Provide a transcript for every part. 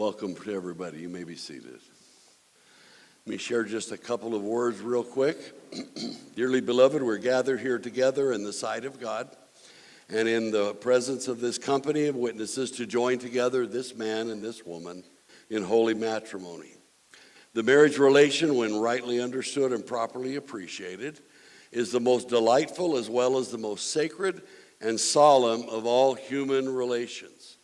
Welcome to everybody. You may be seated. Let me share just a couple of words real quick. Dearly beloved, we're gathered here together in the sight of God and in the presence of this company of witnesses to join together this man and this woman in holy matrimony. The marriage relation, when rightly understood and properly appreciated, is the most delightful as well as the most sacred and solemn of all human relations.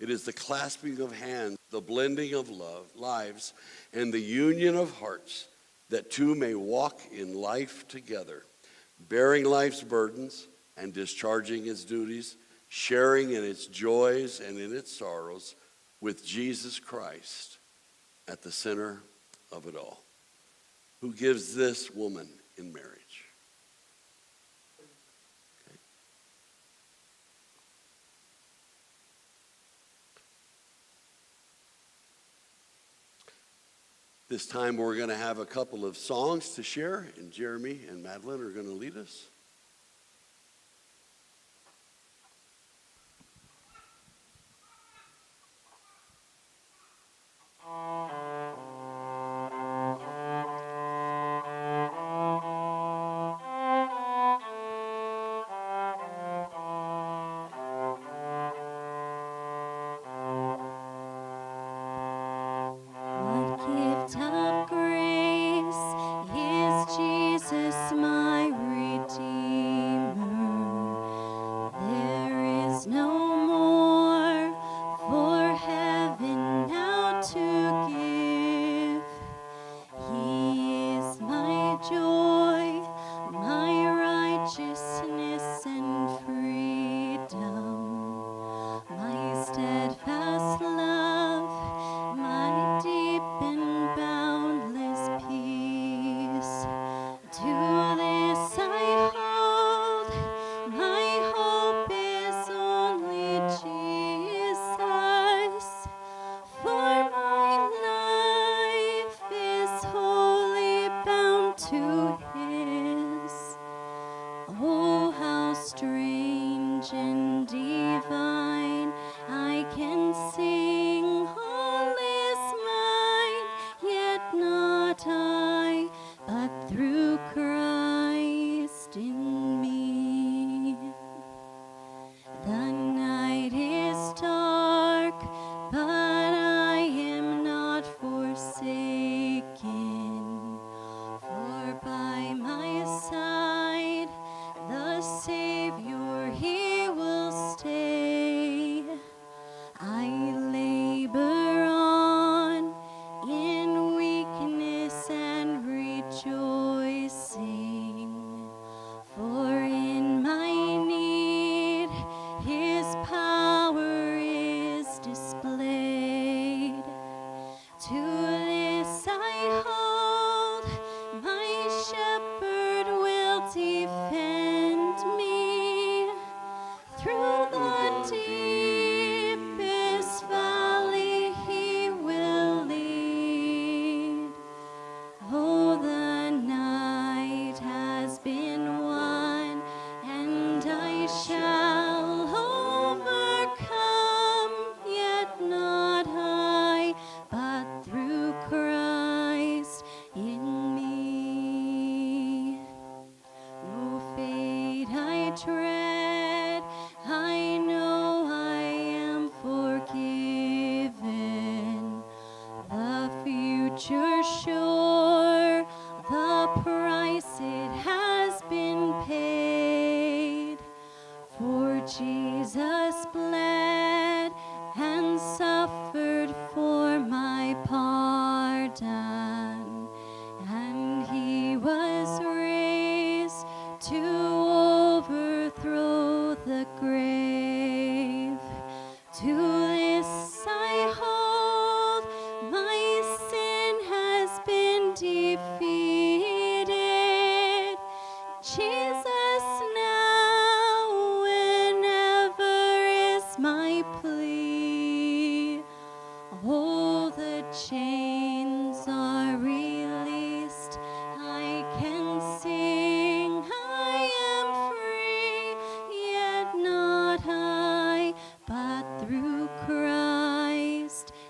It is the clasping of hands, the blending of lives, and the union of hearts that two may walk in life together, bearing life's burdens and discharging its duties, sharing in its joys and in its sorrows with Jesus Christ at the center of it all. Who gives this woman in marriage? This time we're going to have a couple of songs to share, and Jeremy and Madeline are going to lead us.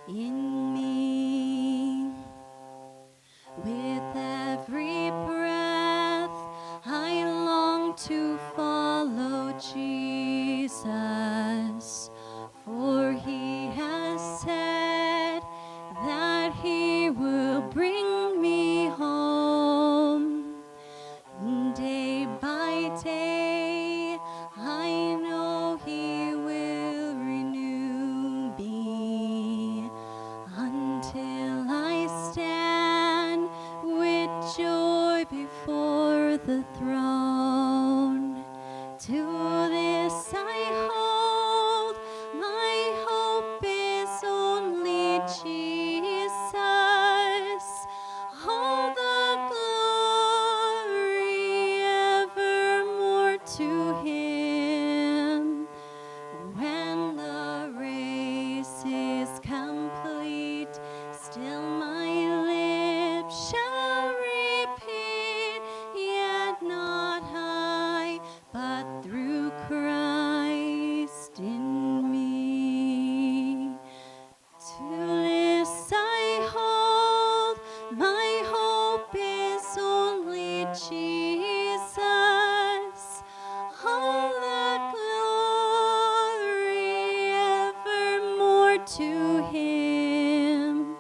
In With every breath, I long to follow Jesus, for he has said that he will bring me home. Day by day, I know he will renew me until I stand with joy before the throne. To this I hold, my hope is only Jesus. All the glory evermore to him. When the race is complete, still my lips shall repeat, yet not I, but through Christ in me. To this I hold, my hope is only Jesus. All the glory evermore to him.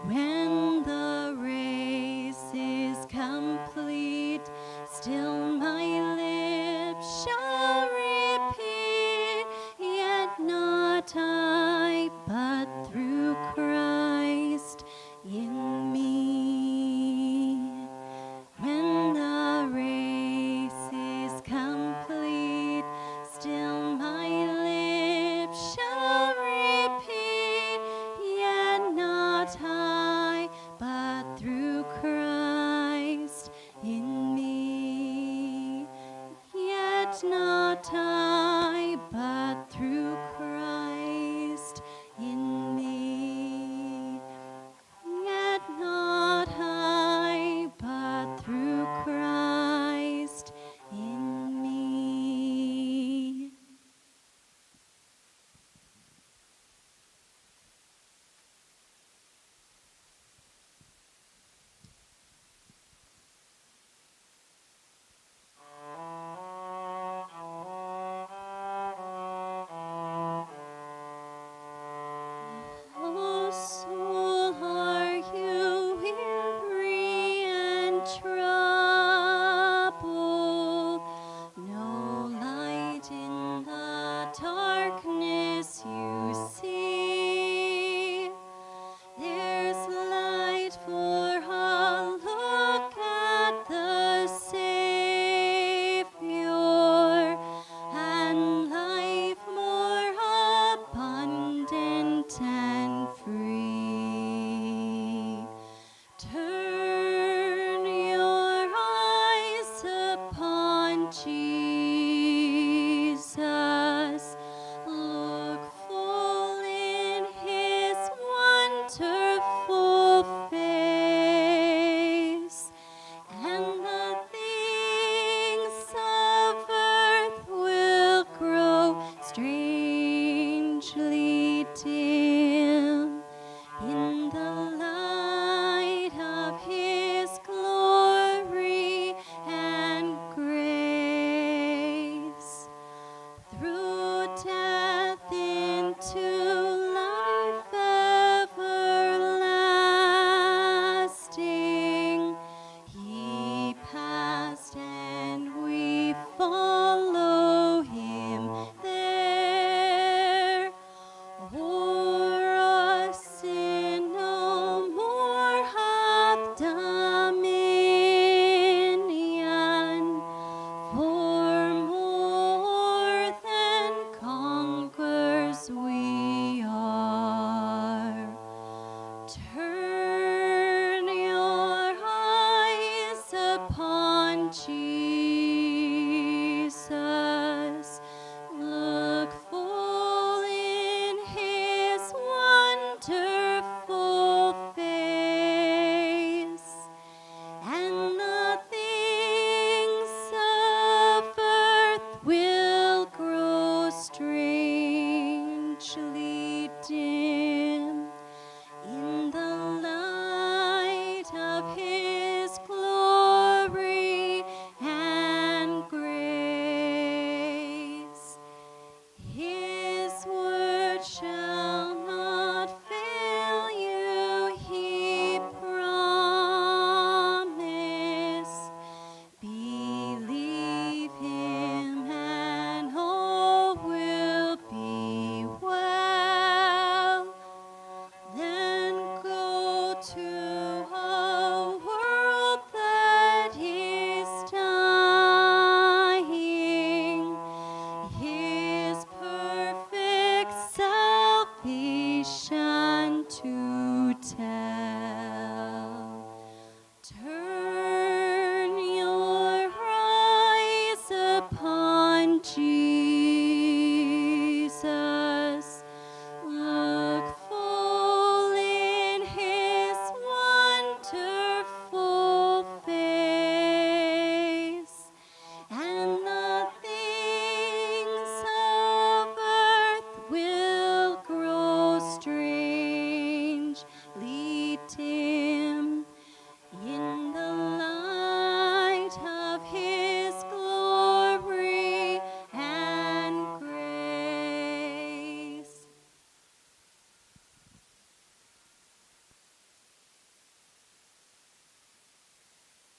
When the race is complete, still my lips shall repeat, yet not I, but through Christ in me. When the race is complete, still my lips shall repeat, yet not I, but through Christ in me. Yet not I, but through Christ in me. Yet not I, but through Christ in me.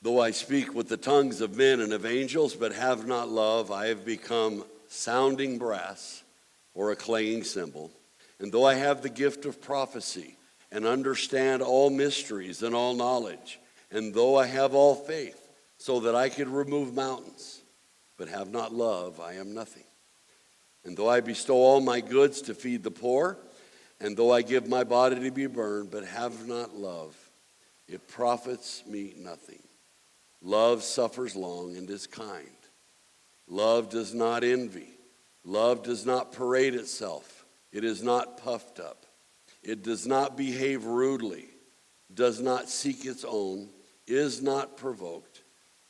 Though I speak with the tongues of men and of angels, but have not love, I have become sounding brass or a clanging cymbal. And though I have the gift of prophecy and understand all mysteries and all knowledge, and though I have all faith so that I could remove mountains, but have not love, I am nothing. And though I bestow all my goods to feed the poor, and though I give my body to be burned, but have not love, it profits me nothing. Love suffers long and is kind. Love does not envy. Love does not parade itself. It is not puffed up. It does not behave rudely, does not seek its own, is not provoked,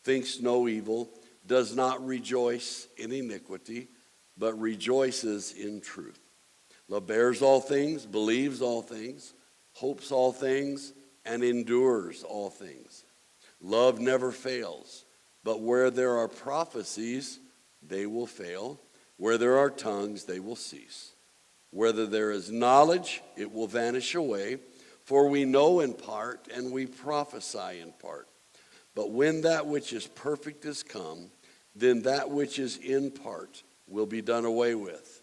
thinks no evil, does not rejoice in iniquity, but rejoices in truth. Love bears all things, believes all things, hopes all things, and endures all things. Love never fails, but where there are prophecies, they will fail. Where there are tongues, they will cease. Whether there is knowledge, it will vanish away. For we know in part, and we prophesy in part. But when that which is perfect is come, then that which is in part will be done away with.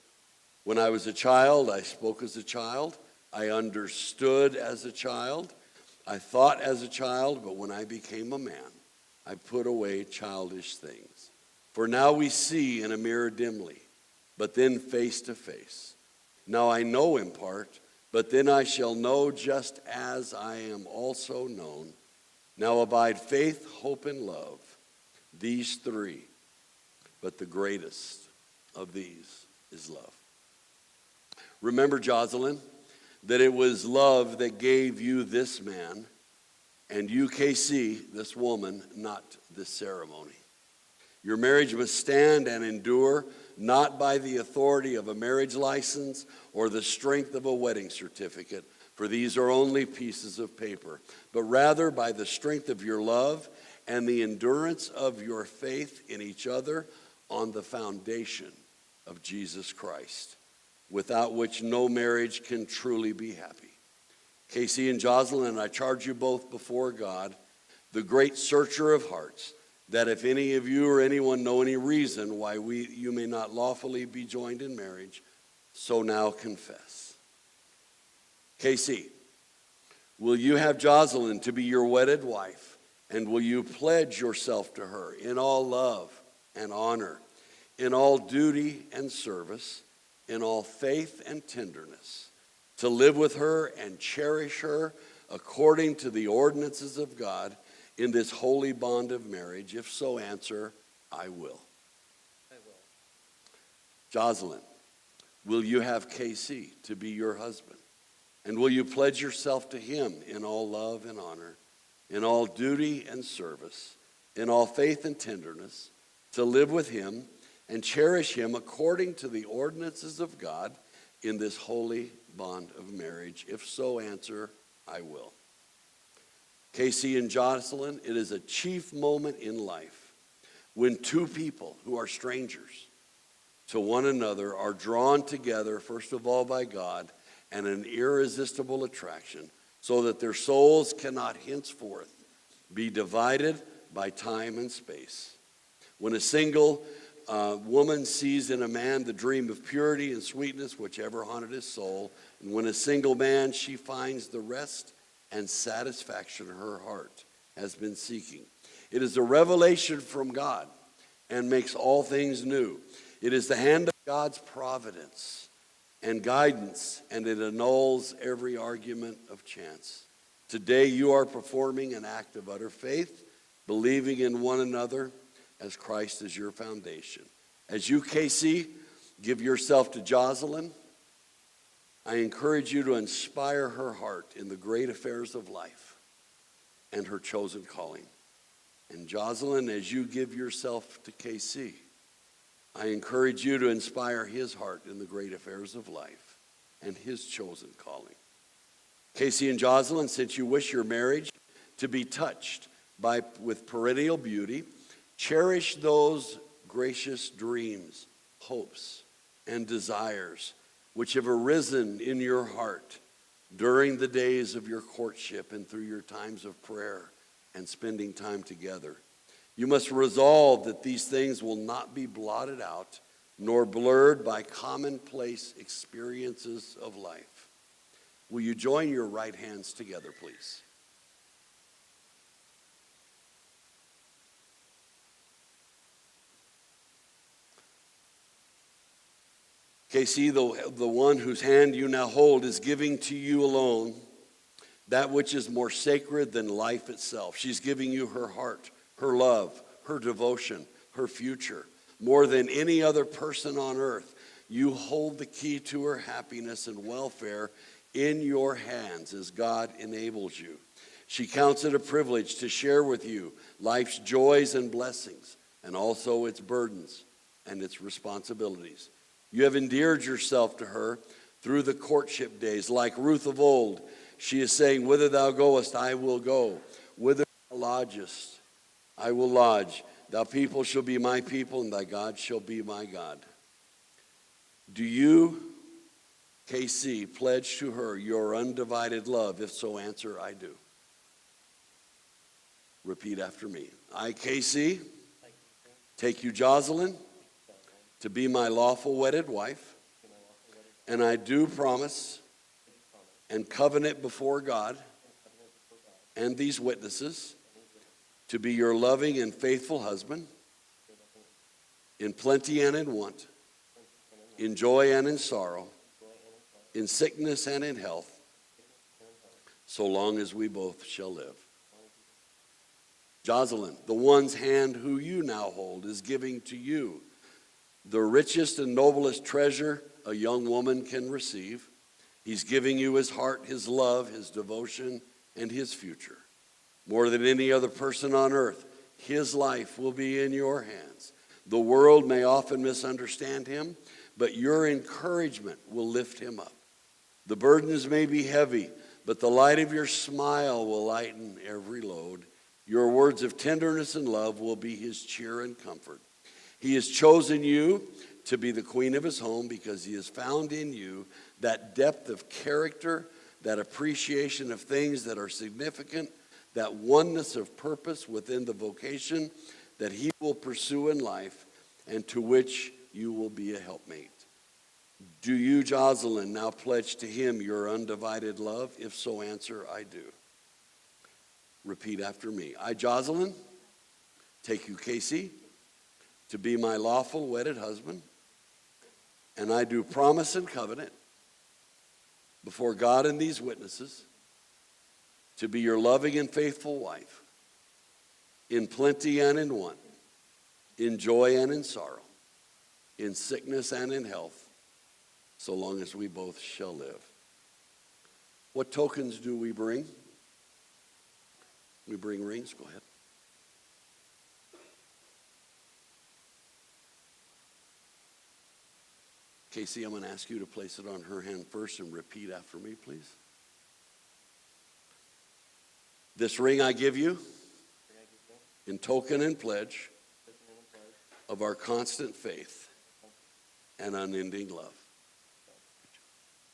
When I was a child, I spoke as a child. I understood as a child. I thought as a child, but when I became a man, I put away childish things. For now we see in a mirror dimly, but then face to face. Now I know in part, but then I shall know just as I am also known. Now abide faith, hope, and love, these three, but the greatest of these is love. Remember, Jocelyn, that it was love that gave you this man, and you, KC, this woman, not this ceremony. Your marriage must stand and endure, not by the authority of a marriage license or the strength of a wedding certificate, for these are only pieces of paper, but rather by the strength of your love and the endurance of your faith in each other on the foundation of Jesus Christ, without which no marriage can truly be happy. Casey and Jocelyn, I charge you both before God, the great searcher of hearts, that if any of you or anyone know any reason why you may not lawfully be joined in marriage, so now confess. Casey, will you have Jocelyn to be your wedded wife, and will you pledge yourself to her in all love and honor, in all duty and service, in all faith and tenderness, to live with her and cherish her according to the ordinances of God in this holy bond of marriage? If so, answer, I will. I will. Jocelyn, will you have KC to be your husband? And will you pledge yourself to him in all love and honor, in all duty and service, in all faith and tenderness, to live with him and cherish him according to the ordinances of God in this holy bond of marriage? If so, answer, I will. Casey and Jocelyn, it is a chief moment in life when two people who are strangers to one another are drawn together, first of all by God, and an irresistible attraction, so that their souls cannot henceforth be divided by time and space. When a single woman sees in a man the dream of purity and sweetness which ever haunted his soul, and when a single man, she finds the rest and satisfaction her heart has been seeking. It is a revelation from God and makes all things new. It is the hand of God's providence and guidance, and it annuls every argument of chance. Today you are performing an act of utter faith, believing in one another as Christ is your foundation. As you, KC, give yourself to Jocelyn, I encourage you to inspire her heart in the great affairs of life and her chosen calling. And Jocelyn, as you give yourself to KC, I encourage you to inspire his heart in the great affairs of life and his chosen calling. Casey and Jocelyn, since you wish your marriage to be touched with perennial beauty, cherish those gracious dreams, hopes, and desires which have arisen in your heart during the days of your courtship and through your times of prayer and spending time together. You must resolve that these things will not be blotted out nor blurred by commonplace experiences of life. Will you join your right hands together, please? Casey, the one whose hand you now hold is giving to you alone that which is more sacred than life itself. She's giving you her heart, her love, her devotion, her future. More than any other person on earth, you hold the key to her happiness and welfare in your hands as God enables you. She counts it a privilege to share with you life's joys and blessings, and also its burdens and its responsibilities. You have endeared yourself to her through the courtship days. Like Ruth of old, she is saying, whither thou goest, I will go. Whither thou lodgest, I will lodge. Thy people shall be my people, and thy God shall be my God. Do you, KC, pledge to her your undivided love? If so, answer, I do. Repeat after me. I, KC, take you, Jocelyn, to be my lawful wedded wife, and I do promise and covenant before God and these witnesses to be your loving and faithful husband in plenty and in want, in joy and in sorrow, in sickness and in health, so long as we both shall live. Jocelyn, the one's hand who you now hold, is giving to you the richest and noblest treasure a young woman can receive. He's giving you his heart, his love, his devotion, and his future. More than any other person on earth, his life will be in your hands. The world may often misunderstand him, but your encouragement will lift him up. The burdens may be heavy, but the light of your smile will lighten every load. Your words of tenderness and love will be his cheer and comfort. He has chosen you to be the queen of his home because he has found in you that depth of character, that appreciation of things that are significant, that oneness of purpose within the vocation that he will pursue in life and to which you will be a helpmate. Do you, Jocelyn, now pledge to him your undivided love? If so, answer, I do. Repeat after me. I, Jocelyn, take you, Casey, to be my lawful wedded husband, and I do promise and covenant before God and these witnesses to be your loving and faithful wife in plenty and in want, in joy and in sorrow, in sickness and in health, so long as we both shall live. What tokens do we bring? We bring rings. Go ahead. Casey, I'm going to ask you to place it on her hand first and repeat after me, please. This ring I give you in token and pledge of our constant faith and unending love.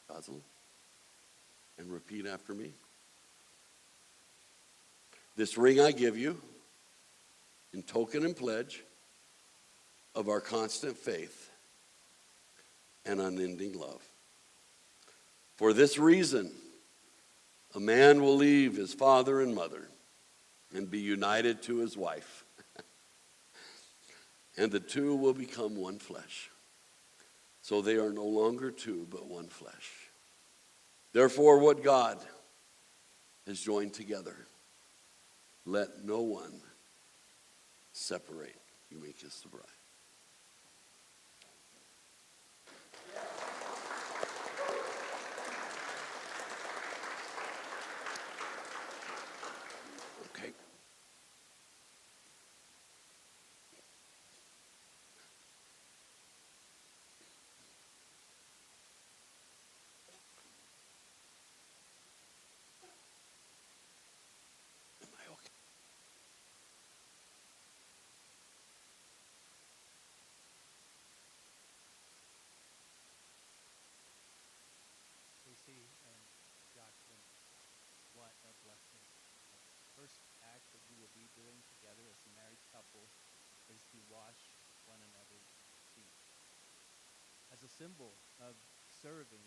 Rosalind, and repeat after me. This ring I give you in token and pledge of our constant faith and unending love. For this reason, a man will leave his father and mother and be united to his wife, and the two will become one flesh. So they are no longer two, but one flesh. Therefore, what God has joined together, let no one separate. You may kiss the bride. Okay. Am I okay? to wash one another's feet as a symbol of serving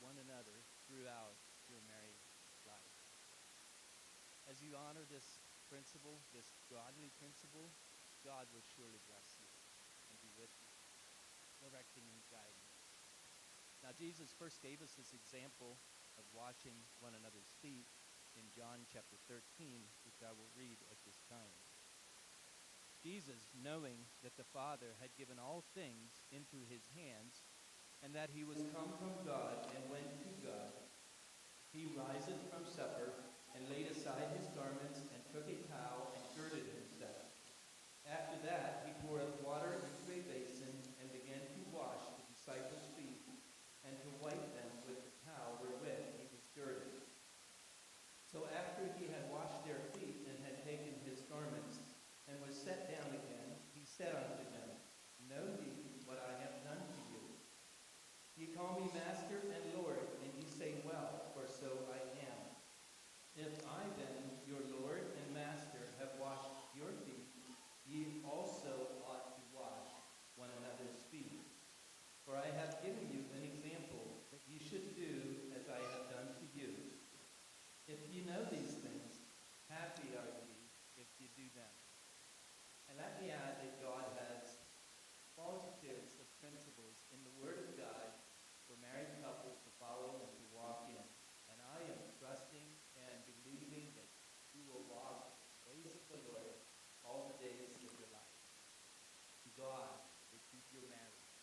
one another throughout your married life. As you honor this principle, this godly principle, God will surely bless you and be with you, directing and guiding you. Now, Jesus first gave us this example of washing one another's feet in John chapter 13, which I will read at this time. Jesus, knowing that the Father had given all things into his hands, and that he was come from God and went to God, he riseth from supper, and laid aside his garments, and took a towel, and girded himself. After that, he poureth water into a basin, and began to wash the disciples' feet, and to wipe them with the towel wherewith he was girded. So after he had washed their feet, and had taken his garments, and was set down again, he said unto them, Know ye what I have done to you? Ye call me Master and Lord, and ye say, Well, for so I am. If I then, your Lord and Master, have washed your feet, ye also ought to wash one another's feet. For I have given you an example, that ye should do as I have done to you. If ye know these things, happy are ye if ye do them. And let me add that God has multitudes of principles in the Word of God for married couples to follow and to walk in. And I am trusting and believing that you will walk the ways of the Lord all the days of your life. God will keep your marriage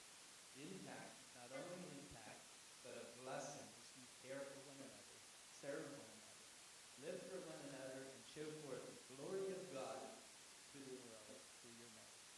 intact, not only intact, but a blessing as you care for one another, serve one another, live for one another, and show forth the glory of God to the world through your marriage.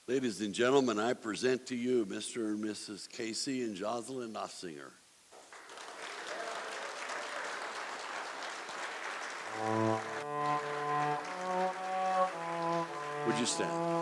Ladies and gentlemen, I present to you Mr. and Mrs. Casey and Jocelyn Nofsinger. Would you stand?